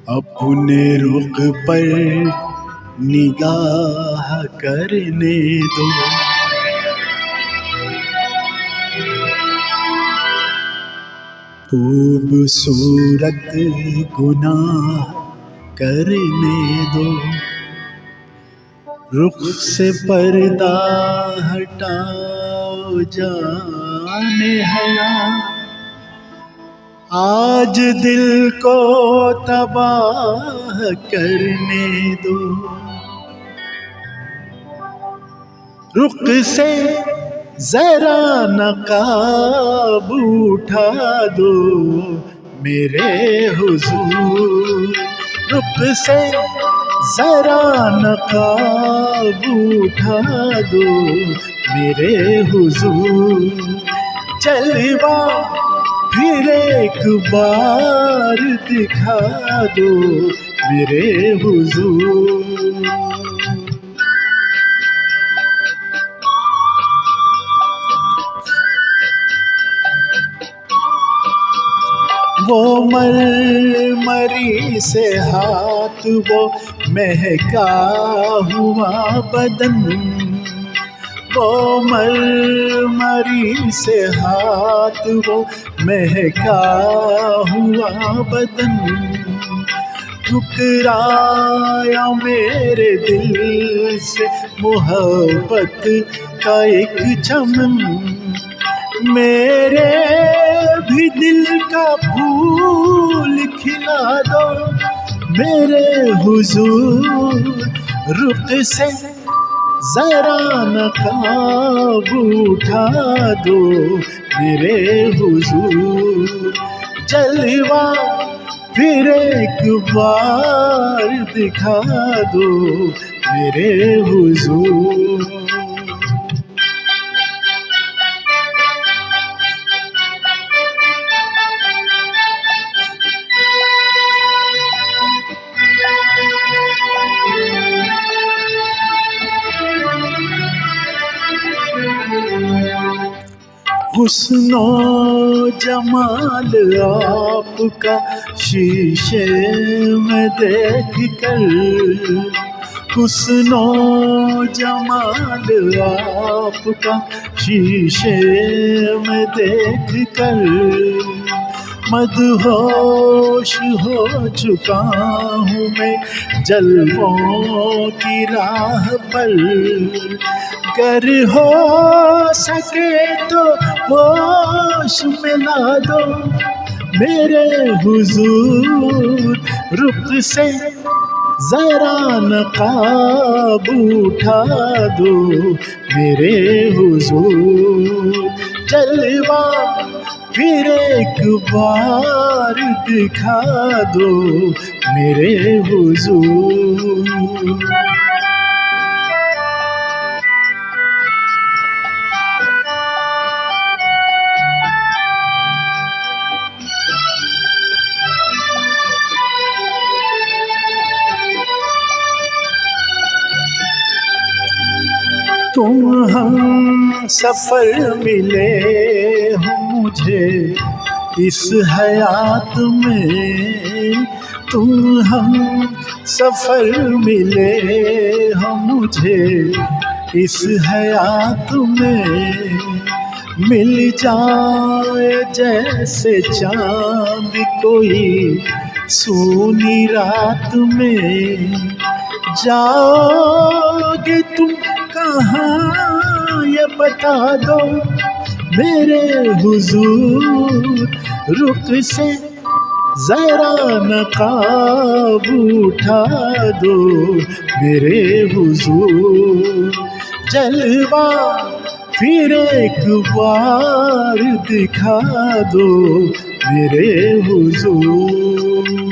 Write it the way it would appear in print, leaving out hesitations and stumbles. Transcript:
اپنے رخ پر نگاہ کرنے دو، خوبصورت گناہ کرنے دو، رخ سے پردہ ہٹاؤ جانے حیا، آج دل کو تباہ کرنے دو، رخ سے ذرا نقاب اٹھا دو میرے حضور، رخ سے ذرا نقاب اٹھا دو میرے حضور، جلوہ پھر ایک بار دکھا دو میرے حضور۔ وہ مرمری سے ہاتھ، وہ مہکا ہوا بدن، وہ مرمری سے ہاتھ، وہ مہکا ہوا بدن، ٹھکرایا میرے دل سے محبت کا ایک چمن، میرے بھی دل کا پھول کھلا دو میرے حضور، رخ سے ذرا نقاب اٹھا دو میرے حضور، جلوہ پھر ایک بار دکھا دو میرے حضور۔ حسن و جمال آپ کا شیشے میں دیکھ کر، حسن و جمال آپ کا شیشے میں دیکھ کر، مدہوش ہو چکا ہوں میں جلووں کی راہ پر، گر ہو سکے تو ہوش میں لا دو میرے حضور، رخ سے ذرا نقاب اٹھا دو میرے حضور، جلوہ پھر ایک بار دکھا دو میرے حضور۔ تم ہم سفر ملے ہو مجھے اس حیات میں، تم ہم سفر ملے ہو مجھے اس حیات میں، مل جائے جیسے چاند کوئی سونی رات میں، جاؤ گے تم کہاں یہ بتا دو میرے حضور، رخ سے ذرا نقاب اٹھا دو میرے حضور، جلوہ پھر ایک بار دکھا دو میرے حضور۔